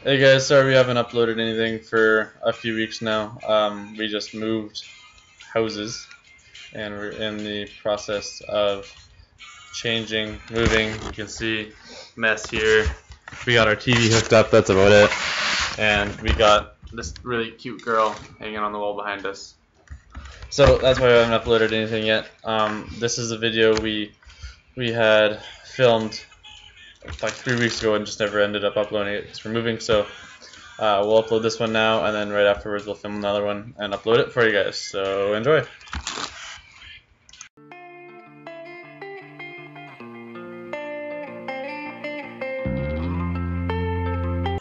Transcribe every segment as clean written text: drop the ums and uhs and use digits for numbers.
Hey guys, sorry we haven't uploaded anything for a few weeks now. We just moved houses and we're in the process of moving. You can see mess here. We got our TV hooked up, that's about it. And we got this really cute girl hanging on the wall behind us. So that's why we haven't uploaded anything yet. This is a video we had filmed like 3 weeks ago and just never ended up uploading it because we're moving. So we'll upload this one now, and then right afterwards we'll film another one and upload it for you guys. So enjoy.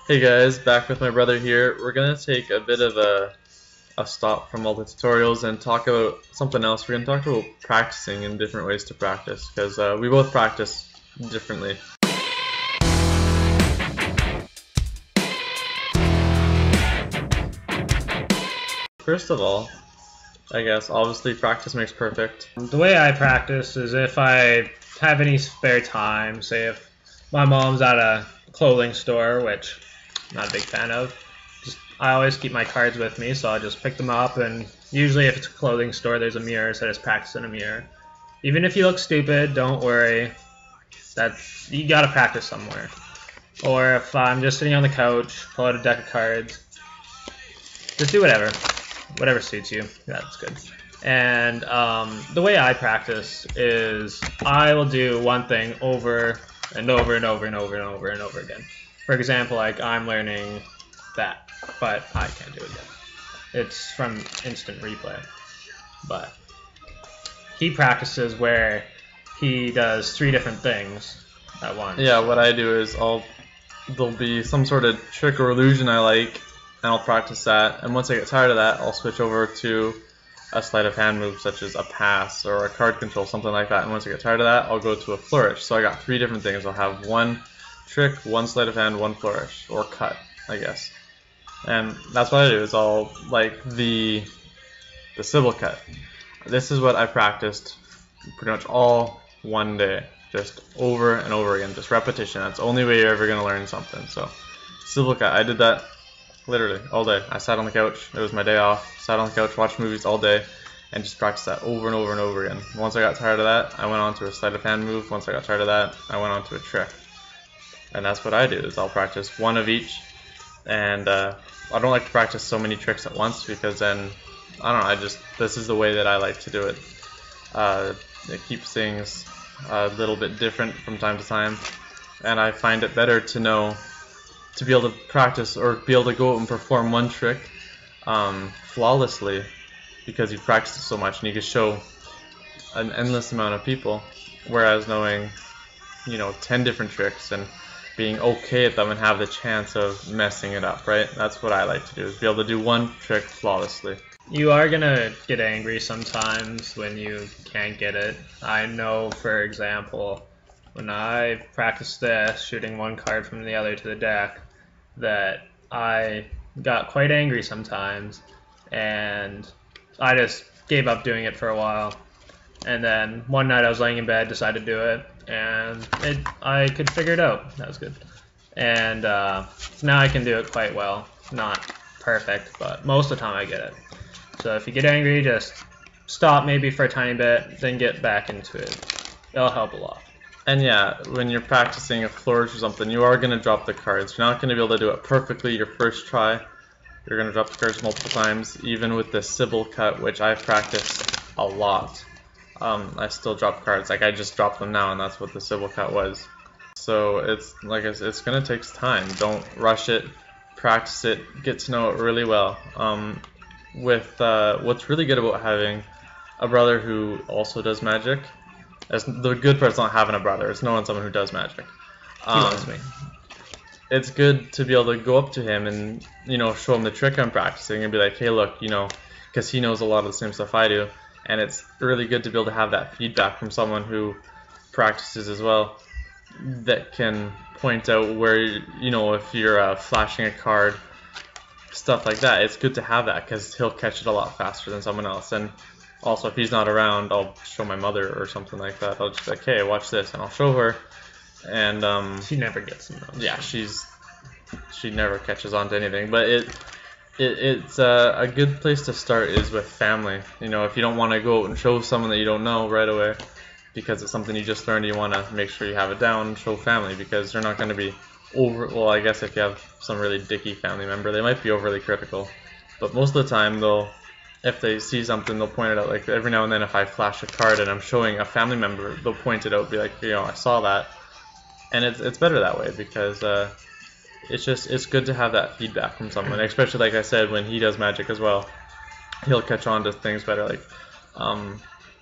Hey guys, back with my brother here. We're gonna take a bit of a stop from all the tutorials and talk about something else. We're gonna talk about practicing and different ways to practice because we both practice differently. First of all, I guess obviously practice makes perfect. The way I practice is if I have any spare time, say if my mom's at a clothing store, which I'm not a big fan of, I always keep my cards with me, so I just pick them up, and usually if it's a clothing store there's a mirror, so I just practice in a mirror. Even if you look stupid, don't worry, you gotta practice somewhere. Or if I'm just sitting on the couch, pull out a deck of cards, just do whatever suits you. That's good. And the way I practice is I will do one thing over and over and over and over and over and over again. For example, like I'm learning that, but I can't do it yet. It's from instant replay. But he practices where he does 3 different things at once. Yeah, what I do is there'll be some sort of trick or illusion I like, and I'll practice that, and once I get tired of that, I'll switch over to a sleight of hand move such as a pass or a card control, something like that, and once I get tired of that, I'll go to a flourish. So I got 3 different things. I'll have one trick, one sleight of hand, one flourish, or cut, I guess. And that's what I do, is I'll, like the Sybil cut. This is what I practiced pretty much all one day, just over and over again, just repetition. That's the only way you're ever going to learn something. So Sybil cut, I did that literally all day. I sat on the couch, it was my day off, sat on the couch, watched movies all day, and just practiced that over and over and over again. Once I got tired of that, I went on to a sleight of hand move. Once I got tired of that, I went on to a trick. And that's what I do, is I'll practice one of each. And I don't like to practice so many tricks at once because then, I don't know, this is the way that I like to do it. It keeps things a little bit different from time to time. And I find it better to be able to practice or be able to go out and perform one trick flawlessly because you've practiced it so much and you can show an endless amount of people, whereas knowing 10 different tricks and being okay at them and have the chance of messing it up, right? That's what I like to do, is be able to do one trick flawlessly. You are gonna get angry sometimes when you can't get it. I know, for example, when I practiced this, shooting one card from the other to the deck, that I got quite angry sometimes, and I just gave up doing it for a while. And then one night I was laying in bed, decided to do it, and I could figure it out. That was good. And so now I can do it quite well. Not perfect, but most of the time I get it. So if you get angry, just stop maybe for a tiny bit, then get back into it. It'll help a lot. And yeah, when you're practicing a flourish or something, you are going to drop the cards. You're not going to be able to do it perfectly your first try. You're going to drop the cards multiple times, even with the Sybil cut, which I've practiced a lot. I still drop cards. Like, I just dropped them now, and that's what the Sybil cut was. So it's like it's going to take time. Don't rush it. Practice it. Get to know it really well. What's really good about having a brother who also does magic, the good part's not having a brother, it's knowing someone who does magic. He loves me. It's good to be able to go up to him and show him the trick I'm practicing and be like, hey, look, because he knows a lot of the same stuff I do, and it's really good to be able to have that feedback from someone who practices as well, that can point out where if you're flashing a card, stuff like that. It's good to have that because he'll catch it a lot faster than someone else. And also, if he's not around, I'll show my mother or something like that. I'll just be like, hey, watch this, and I'll show her. And she never gets them. Yeah, she's she never catches on to anything. But it's a good place to start is with family. You know, if you don't want to go out and show someone that you don't know right away because it's something you just learned, you want to make sure you have it down and show family, because they're not going to be well, I guess if you have some really dicky family member, they might be overly critical. But most of the time, if they see something, they'll point it out. Like every now and then, if I flash a card and I'm showing a family member, they'll point it out, be like, you know, I saw that. And it's better that way, because it's good to have that feedback from someone, especially like I said, when he does magic as well, he'll catch on to things better. Like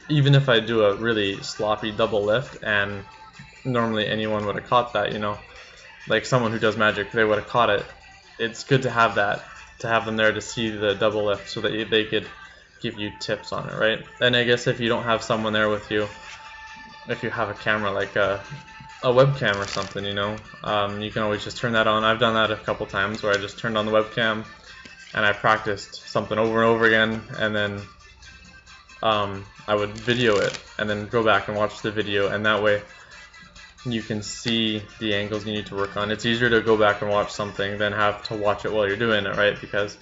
even if I do a really sloppy double lift, and normally anyone would have caught that, you know, like someone who does magic, they would have caught it. It's good to have that, to have them there to see the double lift, so that they could give you tips on it, right? And I guess if you don't have someone there with you, if you have a camera like a webcam or something, you know, you can always just turn that on. I've done that a couple times where I just turned on the webcam and I practiced something over and over again, and then I would video it and then go back and watch the video, and that way you can see the angles you need to work on. It's easier to go back and watch something than have to watch it while you're doing it, right? Because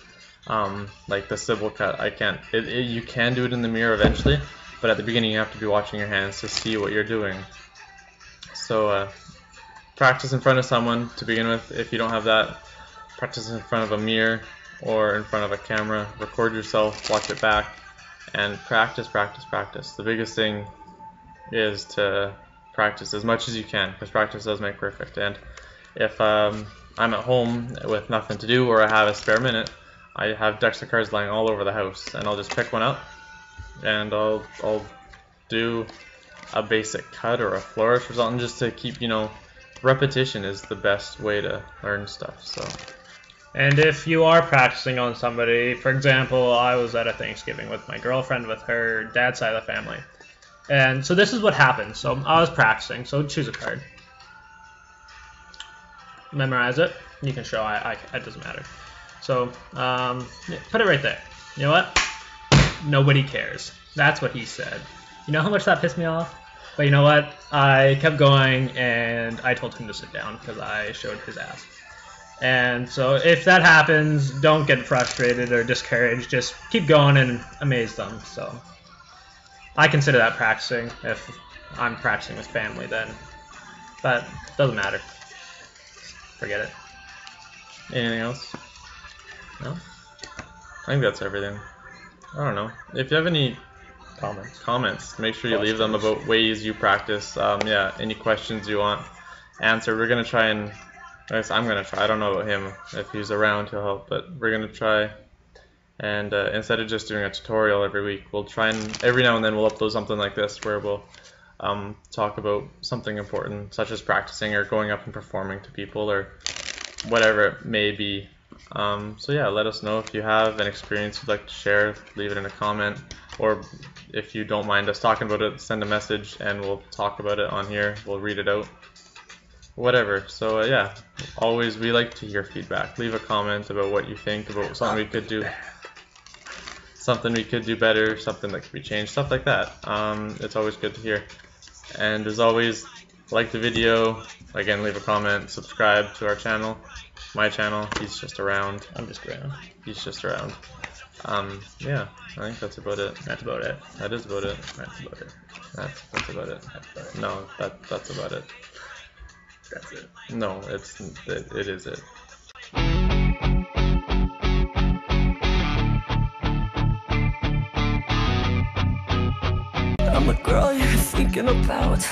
like the Sybil cut, you can do it in the mirror eventually, but at the beginning you have to be watching your hands to see what you're doing. So practice in front of someone to begin with. If you don't have that, practice in front of a mirror or in front of a camera. Record yourself, watch it back, and practice. The biggest thing is to practice as much as you can, because practice does make perfect. And if I'm at home with nothing to do, or I have a spare minute, I have decks of cards lying all over the house, and I'll just pick one up and I'll do a basic cut or a flourish or something, just to keep, you know, repetition is the best way to learn stuff. So, and if you are practicing on somebody, for example, I was at a Thanksgiving with my girlfriend with her dad's side of the family, and so this is what happened. So I was practicing, so choose a card, memorize it, you can show, it doesn't matter. So put it right there. You know what? Nobody cares. That's what he said. You know how much that pissed me off? But you know what? I kept going, and I told him to sit down because I showed his ass. And so if that happens, don't get frustrated or discouraged. Just keep going and amaze them. So I consider that practicing if I'm practicing with family then. But it doesn't matter. Forget it. Anything else? No? I think that's everything. I don't know. If you have any comments, make sure you leave them about ways you practice. Yeah, any questions you want answered. We're going to try and, I guess I'm going to try, I don't know about him, if he's around he'll help, but we're going to try, and instead of just doing a tutorial every week, we'll try and every now and then we'll upload something like this where we'll talk about something important, such as practicing or going up and performing to people or whatever it may be. So yeah, let us know if you have an experience you'd like to share. Leave it in a comment, or if you don't mind us talking about it, send a message and we'll talk about it on here. We'll read it out, whatever. So yeah, always, we like to hear feedback. Leave a comment about what you think about something we could do, something we could do better, something that could be changed, stuff like that. It's always good to hear. And as always, like the video, again, leave a comment, subscribe to our channel, my channel. He's just around. I'm just around. He's just around. Yeah, I think that's about it. That's about it. That is about it. That's about it. That's about it. That's about it. No, that's about it. That's it. No, it is it. I'm a girl you're thinking about.